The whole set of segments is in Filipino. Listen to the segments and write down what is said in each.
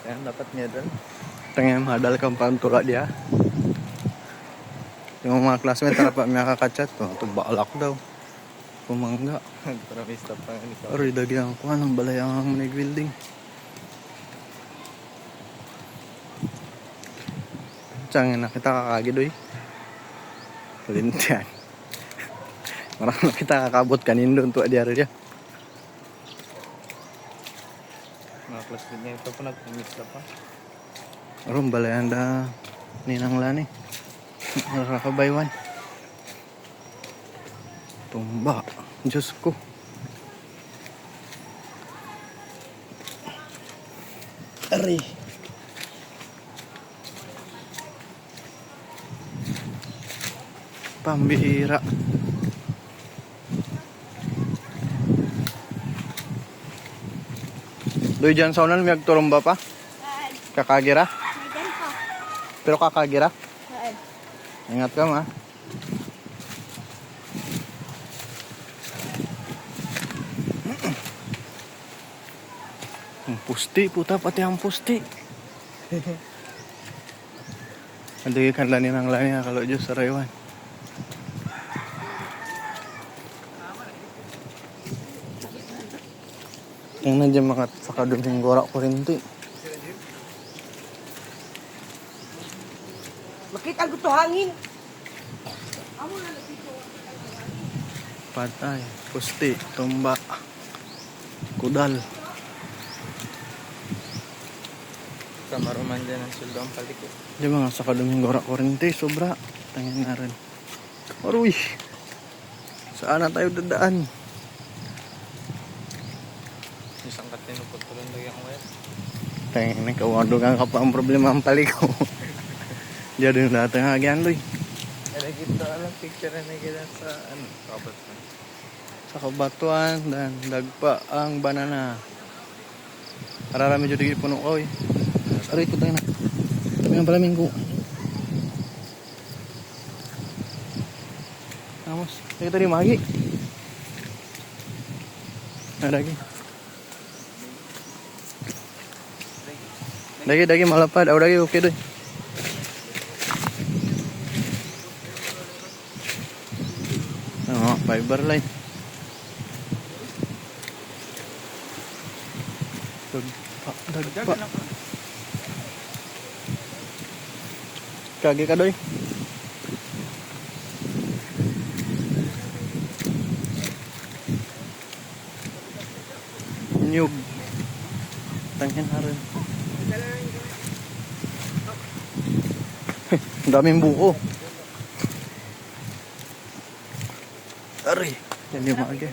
Ayan, dapat medal. Tengah madal kang pantula dia. Yung mga classmate dapat makakachat to. Ito balak daw. Pumangga. Nagpramista pa nga ni Kawin. Aroy, dagyang ko ng balayang manig building. Saan nakita kakagi doy? Lintian. Marang nakita kakabot kanin doon to adiara dia. Mga classmate niya ito po nagpramista pa. Aron balayan da ninang lani. Nakakabaywan. Tumba. Diyos ko. Aray. Pambihira. Doy dyan sa unan, may agturumba pa? Kakagira? Pero kakagira? Ingat ka ma. Ang pusti, puta pati ang pusti. Andagi kan lani ng lani kalau Diyos sa rayuan. Yang nandiyan mga sakadun yung gorak ko rin ito. Makita ko to hangin. Patay, pusti, tumba, kudal. Kamaruman dyan ang suldo ang palikot. Di mga sakadun yung gorak ko rin ito. Sobra. Tangin na rin. Aruy. Saan na tayo dadaan? Isang katinupot ko lang lagi ang wet. Tangin na kawadugan ka pa ang problema ang paliko. Diyan din lahat ng hagyan, Loy. Nakita alam picture na nakita sa ano, kabat na. Sa kabatuan dan dagpa ang banana. Ararami jud puno ko eh. Aray ko tayo na. Tabi ng palaming ko. Vamos, kita tadi magi. Ada lagi. Dagi malapad, ada lagi oke deh. Oh, fiber line. Dagpa. Kagi ka doy. Nyug. Tangin na rin. Ang daming buko. Aray. Yan yung mga agay.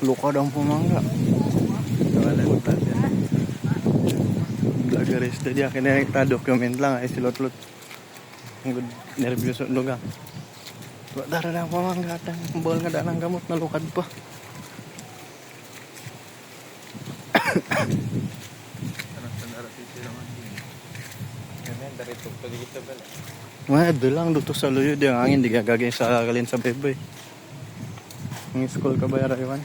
Luka daw pumangga. Wala ko tayo. Lagaris na diya. Kinakita document lang ay silot-lot. Ang nervyoso lugang. Dara lang pamangga. Bol nga dalang gamot na lukad pa. Dari tukto dito pala. Mga lang dito sa luyo. Di ang angin. Di gagagay sa kalin sa bebe. Ang school ka ba Iwan?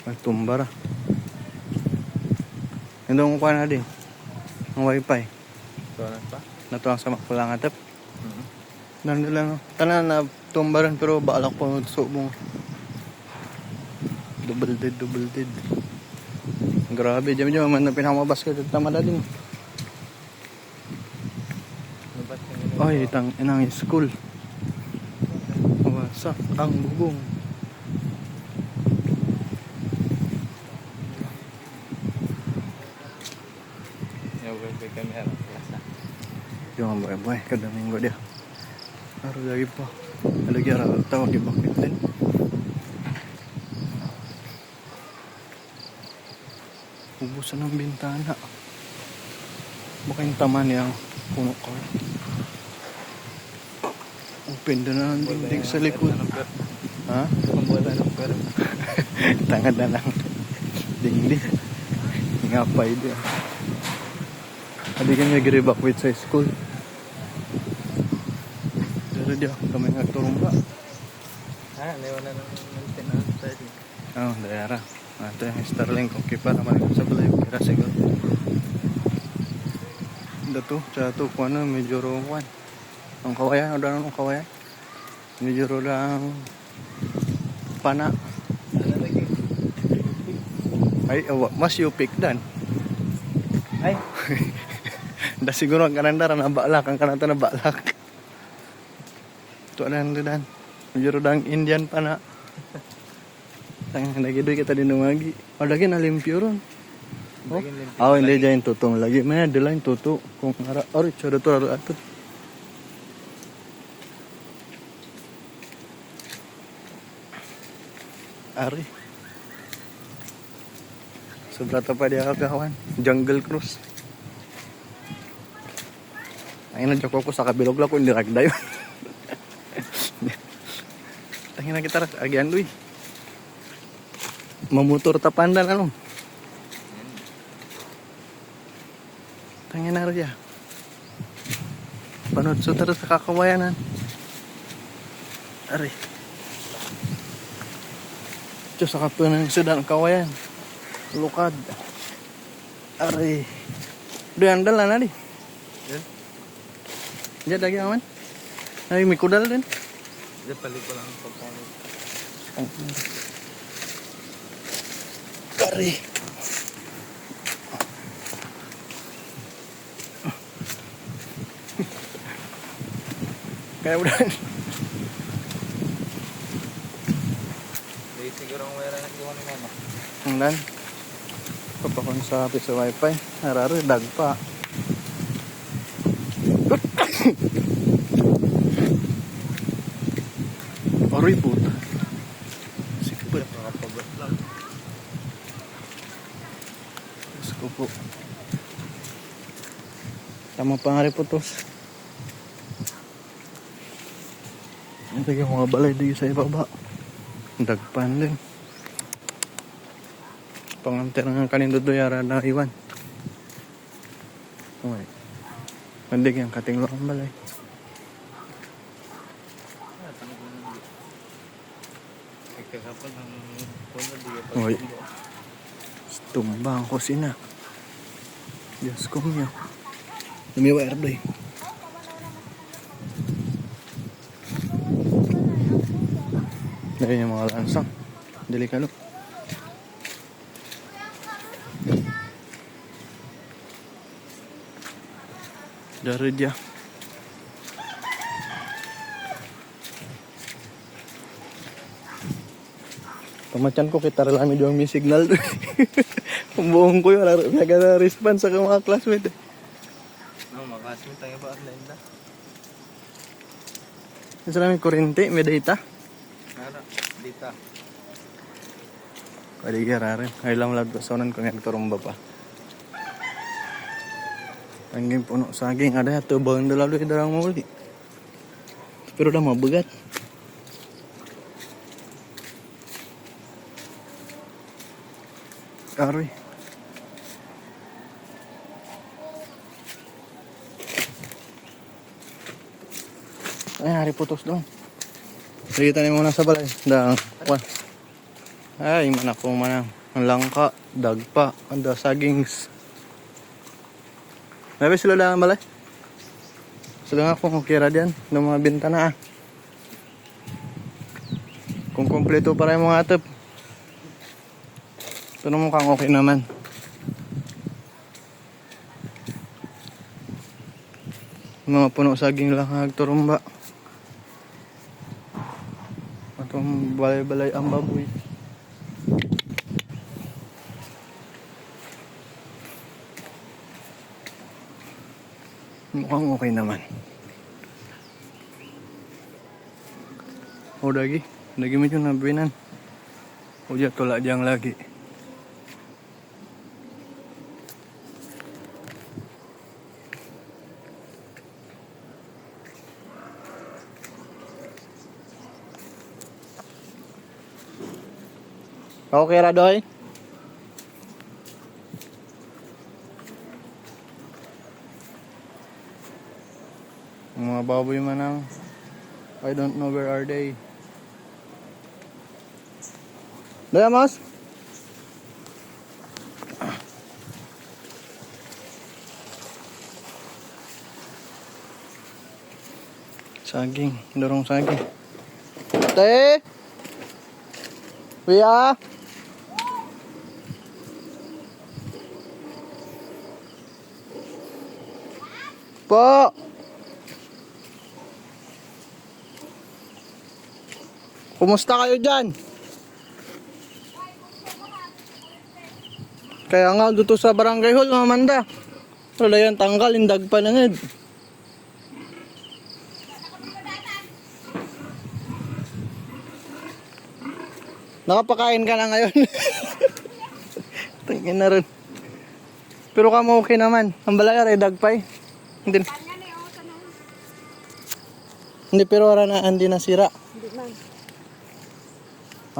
Ay, tumba ra. Hindi ko kuha na din. Ang wifi. Tuwanan pa? Natuang sa makulang atap. Nandun lang. Tanan na tumba rin pero baalak po subong. Double dead. Grabe. Diyan man na pinakamabasket at tamala din. Ay, inang school. Wasak ang bubong. Yung camera klasa. Yung boy, kada minggu dia. Baru lagi po. Lagi ara tahu di bakit din. Ubusan ng bintana. Baka yung taman yang puno ko. Open na ng dingding sa likod. Ha? Pambola ng pera. Tangad na lang. Dingding. Ngapay dia. Adi kan nag-evacuate sa school. Pero dia kami nagturong ba? Naiwanan ng maintenance tayo. Oh, dayara. Ito yung Starlink. Okay pa naman sa balay. Kira siguro. Ito, to kung ano, medyo rowan. Ang kawayan, o danon ang kawayan. Medyo lang pana. Ano lagi? Ay, mas yupik dan. Ay! Da siguro ang kanandara na balak. Ang kananta na balak. Ito dan, dan. Medyo lang Indian pana. Tang nagidoy kita din numagi. O lagi na limpyo ron. Oh, hindi dyan tutong lagi. May adala yung tuto. Kung ara, ori, tsura to, ara ato. Ari. Sobrata pa dia kawan. Jungle cruise. Ay na joko ko sa kabilog lang ko hindi ragday. Tangina kita agian duy. Mamotor tapandan ano. Tangina rin ya. Panood sa terus sa kakawayanan. Ari. Diyos sa kapunan ng sudan kawayan. Lukad. Ari. Doon andal na di. Diyan lagi aman. Ay may kudal din. Diyan palit ko lang ang pagpangit. Ari. Kaya udah. Hindi siguro ang wala na iwan ni mama. Ang dan. Kapakon sa piso wifi. Nararo dagpa. Aroy puta. Sikput. Nakapabot lang. Gusto po. Tama pa nga rin po tos. Ito yung mga balay dito sa ibaba. Dagpan din. Pangantir nga kanindo doyara na iwan. Okay. Mandig yung kating lokang balay. Nagkakapal ng puno dito. Oy. Tumbang ko sina. Diyos ko niya. Lumiwa erdoy. Ayun yung mga lansang. Delikado. Dari dia. Pamacan ko kita relami doang may signal doon. Pembuong ko yun. Nag-response sa mga classmate. Makasmit tayo ba online na? Sa namin kurente, may data. Ano? Dita. Pwede rin. Ngayon lang lahat sonan ko ngayon turumba pa. Tangging puno saging. Ada ito bang dalalu darang muli. Pero udah mabigat. Aroy. Ay, hari putus dong. Sige tayo muna sa balay. Dang. Ay, manak ko manang. Ang langka, dagpa, anda sagings. Nabi sila lang balay. Sila nga kung kira diyan ng mga bintana ah. Kung kompleto para yung mga atap. Ito na mukhang okay naman. Mga puno saging lang nagturumba. Atong balay-balay ang baboy. Mukhang okay naman. O dagi medyo nabinan. O diya tulak diyang lagi. Okay ra doy. Mga baboy man ang I don't know where are they. Daya, mas. Saging, dorong saging. Te! Kuya! Po! Kumusta kayo dyan? Kaya nga, dito sa barangay hall, mga Manda. Wala yan, tanggal, indag pa na ngid. Nakapakain ka na ngayon. Tingin na rin. Pero kamo okay naman. Ang balayar ay dagpay. Hindi. Hindi pero wala na hindi nasira. Hindi man.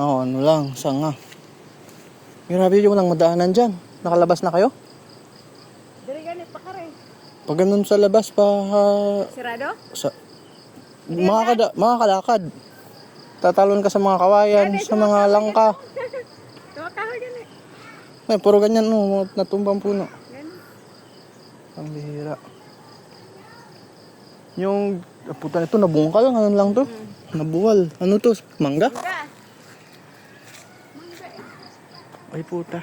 Oo, ano lang, sanga. Grabe yung walang madaanan dyan. Nakalabas na kayo? Dari ganit pa ka rin. Pag ganun sa labas pa Sirado? sa mga kalakad. Tatalon ka sa mga kawayan, sa mga langka. Tuwa ka ho dyan eh. Ay, puro ganyan no, natumbang puno. Ganun. Ang bihira. Yung puta nito nabungkal, ano lang to? Nabuwal. Ano to? Mangga? Mangga. Ay puta.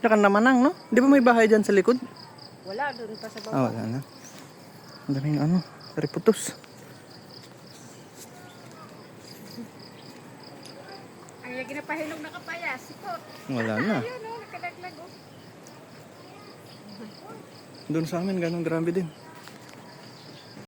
Tsaka namanang, no? Di ba may bahay dyan sa likod? Wala, doon pa sa baba. Ah, wala na. Ang daming ano, riputos. Ang yung ginapahilong na kapaya, sikot. Wala na. Ayun o, nakadaglag o. Doon sa amin, ganun grabe din.